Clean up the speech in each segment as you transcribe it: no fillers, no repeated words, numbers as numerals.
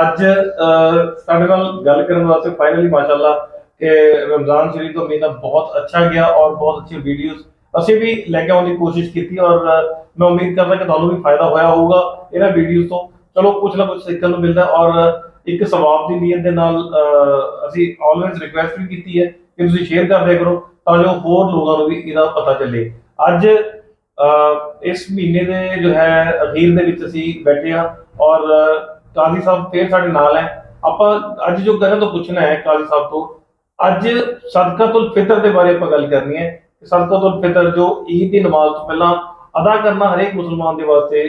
ਅੱਜ ਸਾਡੇ ਨਾਲ ਗੱਲ ਕਰਨ ਵਾਸਤੇ ਫਾਈਨਲੀ ਮਾਸ਼ਾਅੱਲਾ ਕਿ ਰਮਜ਼ਾਨ ਸ਼ਰੀਫ ਦਾ ਮਹੀਨਾ ਬਹੁਤ ਅੱਛਾ ਗਿਆ ਔਰ ਬਹੁਤ ਅੱਛੀ ਵੀਡੀਓਜ਼ ਅਸੀਂ ਵੀ ਲੈ ਕੇ ਆਉਣ ਦੀ ਕੋਸ਼ਿਸ਼ ਕੀਤੀ ਔਰ ਮੈਂ ਉਮੀਦ ਕਰਦਾ ਕਿ ਤੁਹਾਨੂੰ ਵੀ ਫਾਇਦਾ ਹੋਇਆ ਹੋਊਗਾ ਇਹਨਾਂ ਵੀਡੀਓਜ਼ ਤੋਂ। ਚਲੋ ਕੁਝ ਨਾ ਕੁਝ ਸਿੱਖਣ ਨੂੰ ਮਿਲਦਾ ਔਰ ਇੱਕ ਸਵਾਬ ਦੀ ਨੀਅਤ ਦੇ ਨਾਲ ਅਸੀਂ ਆਲਵੇਜ਼ ਰਿਕੁਐਸਟ ਵੀ ਕੀਤੀ ਹੈ ਕਿ ਤੁਸੀਂ ਸ਼ੇਅਰ ਕਰਦੇ ਕਰੋ ਤਾਂ ਜੋ ਹੋਰ ਲੋਕਾਂ ਨੂੰ ਵੀ ਇਹਦਾ ਪਤਾ ਚੱਲੇ। ਅੱਜ ਇਸ ਮਹੀਨੇ ਦੇ ਜੋ ਹੈ ਅਖੀਰ ਦੇ ਵਿੱਚ ਅਸੀਂ ਬੈਠੇ ਹਾਂ ਔਰ ਕਾਜ਼ੀ ਸਾਹਿਬ ਫੇਰ ਸਾਡੇ ਨਾਲ ਹੈ। ਆਪਾਂ ਅੱਜ ਜੋ ਗੱਲ ਤੋਂ ਪੁੱਛਣਾ ਹੈ ਕਾਜ਼ੀ ਸਾਹਿਬ ਤੋਂ, ਅੱਜ ਸਦਕਤੁਲ ਫਿਤਰ ਦੇ ਬਾਰੇ ਆਪਾਂ ਗੱਲ ਕਰਨੀ ਹੈ ਕਿ ਸਦਕਤੁਲ ਫਿਤਰ ਜੋ ਈਦ ਦੀ ਨਮਾਜ਼ ਤੋਂ ਪਹਿਲਾਂ ਅਦਾ ਕਰਨਾ ਹਰੇਕ ਮੁਸਲਮਾਨ ਦੇ ਵਾਸਤੇ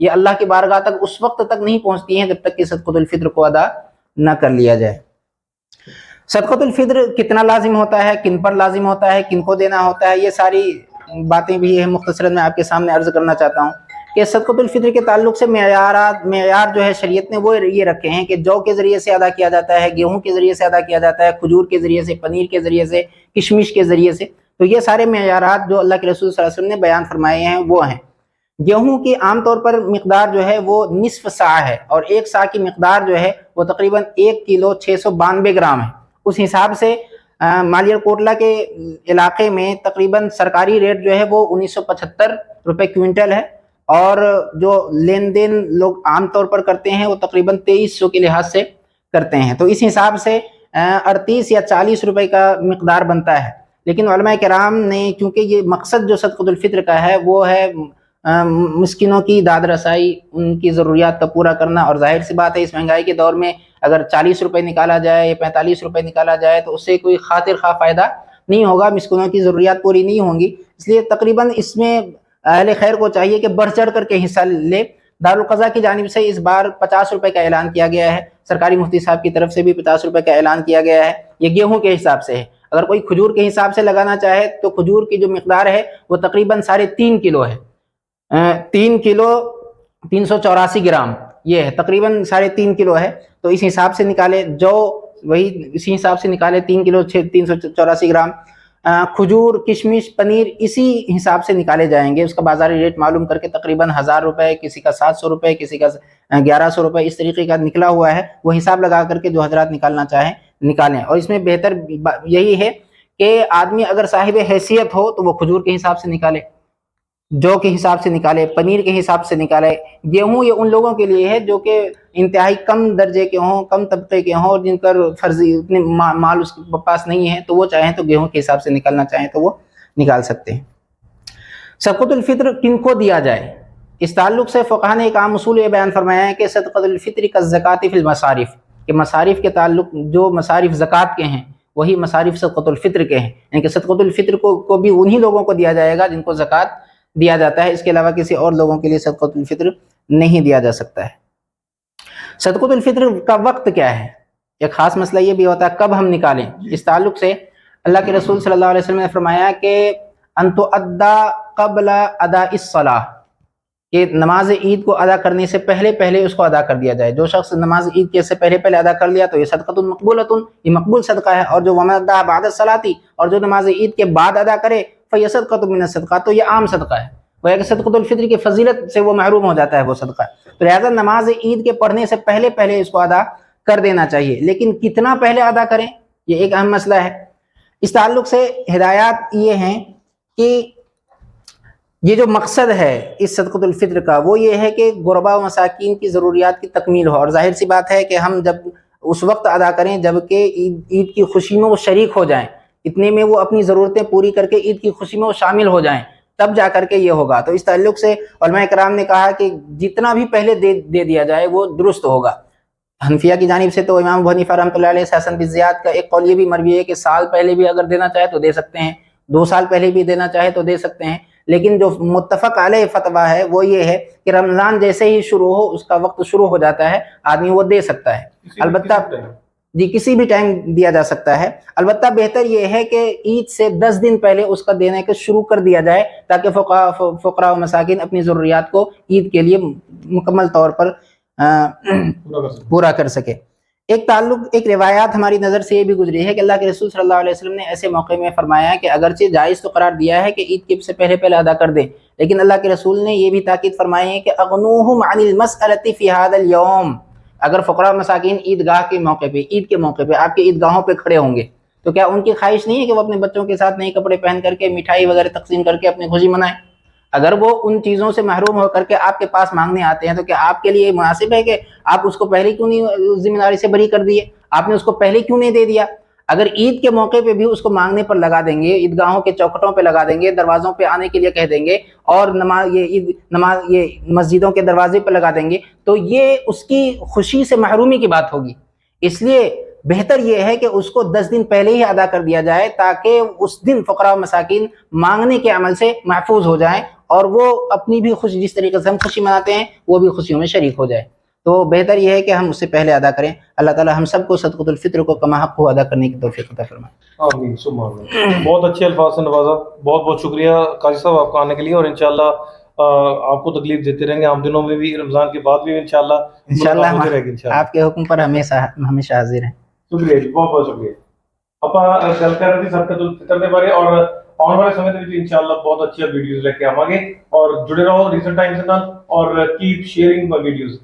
یہ اللہ کی بارگاہ تک اس وقت تک نہیں پہنچتی ہیں جب تک کہ صدقۃ الفطر کو ادا نہ کر لیا جائے۔ صدقۃ الفطر کتنا لازم ہوتا ہے، کن پر لازم ہوتا ہے، کن کو دینا ہوتا ہے، یہ ساری باتیں بھی مختصراً میں آپ کے سامنے عرض کرنا چاہتا ہوں کہ صدقۃ الفطر کے تعلق سے معیار جو ہے شریعت نے وہ یہ رکھے ہیں کہ جو کے ذریعے سے ادا کیا جاتا ہے، گیہوں کے ذریعے سے ادا کیا جاتا ہے، کھجور کے ذریعے سے، پنیر کے ذریعے سے، کشمش کے ذریعے سے۔ تو یہ سارے معیارات جو اللہ کے رسول صلی اللہ علیہ وسلم نے بیان فرمائے ہیں وہ ہیں۔ گیہوں کی عام طور پر مقدار جو ہے وہ نصف سا ہے، اور ایک سا کی مقدار جو ہے وہ تقریباً 1 کلو 692 گرام ہے۔ اس حساب سے مالیہ کوٹلہ کے علاقے میں تقریباً سرکاری ریٹ جو ہے وہ 1975 روپے کوئنٹل ہے، اور جو لین دین لوگ عام طور پر کرتے ہیں وہ تقریباً 2300 کے لحاظ سے کرتے ہیں۔ تو اس حساب سے 38 یا 40 روپے کا مقدار بنتا ہے۔ لیکن علماء کرام نے چونکہ یہ مقصد جو صدقۃ الفطر کا ہے وہ ہے مسکینوں کی داد رسائی، ان کی ضروریات کا پورا کرنا، اور ظاہر سی بات ہے اس مہنگائی کے دور میں اگر 40 روپے نکالا جائے یا 45 روپے نکالا جائے تو اس سے کوئی خاطر خواہ فائدہ نہیں ہوگا، مسکینوں کی ضروریات پوری نہیں ہوں گی۔ اس لیے تقریباً اس میں اہل خیر کو چاہیے کہ بڑھ چڑھ کر کے حصہ لے۔ دارالقضاء کی جانب سے اس بار 50 روپے کا اعلان کیا گیا ہے، سرکاری مفتی صاحب کی طرف سے بھی 50 روپے کا اعلان کیا گیا ہے۔ یہ گیہوں کے حساب سے ہے۔ اگر کوئی کھجور کے حساب سے لگانا چاہے تو کھجور کی جو مقدار ہے وہ تقریباً 3.5 کلو ہے، 3 کلو 384 گرام یہ ہے، تقریباً 3.5 کلو ہے۔ تو اس حساب سے نکالے، جو وہی اسی حساب سے نکالے 3 کلو 384 گرام۔ کھجور، کشمش، پنیر اسی حساب سے نکالے جائیں گے۔ اس کا بازاری ریٹ معلوم کر کے تقریباً 1000 روپے، کسی کا 700 روپے، کسی کا 1100 روپے اس طریقے کا نکلا ہوا ہے۔ وہ حساب لگا کر کے جو حضرات نکالنا چاہیں نکالیں۔ اور اس میں بہتر یہی ہے کہ آدمی اگر صاحب حیثیت ہو تو وہ کھجور کے حساب سے نکالے، جو کے حساب سے نکالے، پنیر کے حساب سے نکالے۔ گیہوں یہ ان لوگوں کے لیے ہے جو کہ انتہائی کم درجے کے ہوں، کم طبقے کے ہوں، اور جن پر فرضی اتنے مال اس کے پاس نہیں ہے تو وہ چاہیں تو گیہوں کے حساب سے نکالنا چاہیں تو وہ نکال سکتے ہیں۔ صدقۃ الفطر کن کو دیا جائے، اس تعلق سے فقہاء نے ایک عام اصول یہ بیان فرمایا ہے کہ صدقۃ الفطر کالزکوٰۃ فی المصارف، کہ مصارف کے تعلق جو مصارف زکوٰۃ کے ہیں وہی مصارف صدقۃ الفطر کے ہیں، یعنی کہ صدقۃ الفطر کو بھی انہی لوگوں کو دیا جائے گا جن کو زکوٰۃ دیا جاتا ہے، اس کے علاوہ کسی اور لوگوں کے لیے صدقۃ الفطر نہیں دیا جا سکتا ہے۔ صدقۃ الفطر کا وقت کیا ہے، ایک خاص مسئلہ یہ بھی ہوتا ہے کب ہم نکالیں۔ اس تعلق سے اللہ کے رسول صلی اللہ علیہ وسلم نے فرمایا کہ ان تؤدى قبل اداء الصلاۃ، کہ نماز عید کو ادا کرنے سے پہلے اس کو ادا کر دیا جائے۔ جو شخص نماز عید کے سے پہلے ادا کر لیا تو یہ صدقۃ مقبولۃ، یہ مقبول صدقہ ہے۔ اور جو ومن اداها بعد الصلاۃ، اور جو نماز عید کے بعد ادا کرے فهي صدقۃ من الصدقات، تو یہ عام صدقہ ہے۔ وہ کہ صدقۃ الفطر کی فضیلت سے وہ محروم ہو جاتا ہے وہ صدقہ۔ تو لہذا نماز عید کے پڑھنے سے پہلے اس کو ادا کر دینا چاہیے، لیکن کتنا پہلے ادا کریں یہ ایک اہم مسئلہ ہے۔ اس تعلق سے ہدایات یہ ہیں کہ یہ جو مقصد ہے اس صدقۃ الفطر کا وہ یہ ہے کہ غرباء و مساکین کی ضروریات کی تکمیل ہو، اور ظاہر سی بات ہے کہ ہم جب اس وقت ادا کریں جب کہ عید کی خوشی میں وہ شریک ہو جائیں، اتنے میں وہ اپنی ضرورتیں پوری کر کے عید کی خوشی میں وہ شامل ہو جائیں، تب جا کر کے یہ ہوگا۔ تو اس تعلق سے علماء کرام نے کہا کہ جتنا بھی پہلے دے دیا جائے وہ درست ہوگا۔ حنفیہ کی جانب سے تو امام ابو حنیفہ رحمۃ اللہ علیہ سے حسن بن زیاد کا ایک قول یہ بھی مروی ہے کہ سال پہلے بھی اگر دینا چاہے تو دے سکتے ہیں، 2 سال پہلے بھی دینا چاہے تو دے سکتے ہیں۔ لیکن جو متفق علیہ فتویٰ ہے وہ یہ ہے کہ رمضان جیسے ہی شروع ہو، اس کا وقت شروع ہو جاتا ہے، آدمی وہ دے سکتا ہے۔ البتہ کسی بھی ٹائم دیا جا سکتا ہے۔ البتہ بہتر یہ ہے کہ عید سے 10 دن پہلے اس کا دینے کا شروع کر دیا جائے تاکہ فقراء و مساکین اپنی ضروریات کو عید کے لیے مکمل طور پر پورا کر سکے۔ ایک روایات ہماری نظر سے یہ بھی گزری ہے کہ اللہ کے رسول صلی اللہ علیہ وسلم نے ایسے موقع میں فرمایا کہ اگرچہ جائز تو قرار دیا ہے کہ عید کے سے پہلے ادا کر دیں، لیکن اللہ کے رسول نے یہ بھی تاکید فرمائی ہے کہ اغنوہم عن المسألۃ فی ھذا اليوم، اگر فقراء مساکین عیدگاہ کے موقع پہ، عید کے موقع پہ آپ کے عیدگاہوں پہ کھڑے ہوں گے تو کیا ان کی خواہش نہیں ہے کہ وہ اپنے بچوں کے ساتھ نئے کپڑے پہن کر کے مٹھائی وغیرہ تقسیم کر کے اپنی خوشی منائیں؟ اگر وہ ان چیزوں سے محروم ہو کر کے آپ کے پاس مانگنے آتے ہیں تو کیا آپ کے لیے یہ مناسب ہے کہ آپ اس کو پہلے کیوں نہیں ذمہ داری سے بری کر دیے؟ آپ نے اس کو پہلے کیوں نہیں دے دیا؟ اگر عید کے موقع پہ بھی اس کو مانگنے پر لگا دیں گے، عیدگاہوں کے چوکھٹوں پہ لگا دیں گے، دروازوں پہ آنے کے لیے کہہ دیں گے، اور نماز یہ مسجدوں کے دروازے پہ لگا دیں گے، تو یہ اس کی خوشی سے محرومی کی بات ہوگی۔ اس لیے بہتر یہ ہے کہ اس کو 10 دن پہلے ہی ادا کر دیا جائے تاکہ اس دن فقراء و مساکین مانگنے کے عمل سے محفوظ ہو جائیں اور وہ اپنی بھی خوشی، جس طریقے سے ہم خوشی مناتے ہیں وہ بھی خوشیوں میں شریک ہو جائے. تو بہتر یہ ہے کہ ہم اس سے پہلے ادا کریں. اللہ تعالی ہم سب کو صدقۃ الفطر کو کما حق کو ادا کرنے کی توفیق عطا فرمائے. آمین ثم آمین. بہت اچھے الفاظ سے نوازا. بہت بہت شکریہ قاضی صاحب آپ کو آنے کے لیے, اور انشاءاللہ آپ کو تکلیف دیتے رہیں گے عام دنوں میں بھی, رمضان کے بعد بھی انشاءاللہ انشاءاللہ ہوتی رہے گی انشاءاللہ. آپ کے حکم پر ہمیشہ حاضر ہیں. شکریہ جی, بہت بہت شکریہ. ਆਪਾਂ ਗੱਲ ਕਰ ਰਹੇ ਸੀ ਸਰਕਤ ਉਲ ਫਿਤਰ ਦੇ ਬਾਰੇ, ਔਰ ਆਉਣ ਵਾਲੇ ਸਮੇਂ ਦੇ ਵਿੱਚ ਇਨਸ਼ਾਅੱਲਾ ਬਹੁਤ ਅੱਛੀਆਂ ਵੀਡੀਓਜ਼ ਲੈ ਕੇ ਆਵਾਂਗੇ, ਔਰ ਜੁੜੇ ਰਹੋ ਰੀਸੈਂਟ ਟਾਈਮਸ ਨਾਲ, ਔਰ ਕੀਪ ਸ਼ੇਅਰਿੰਗ ਮਾਈ ਵੀਡੀਓਜ਼.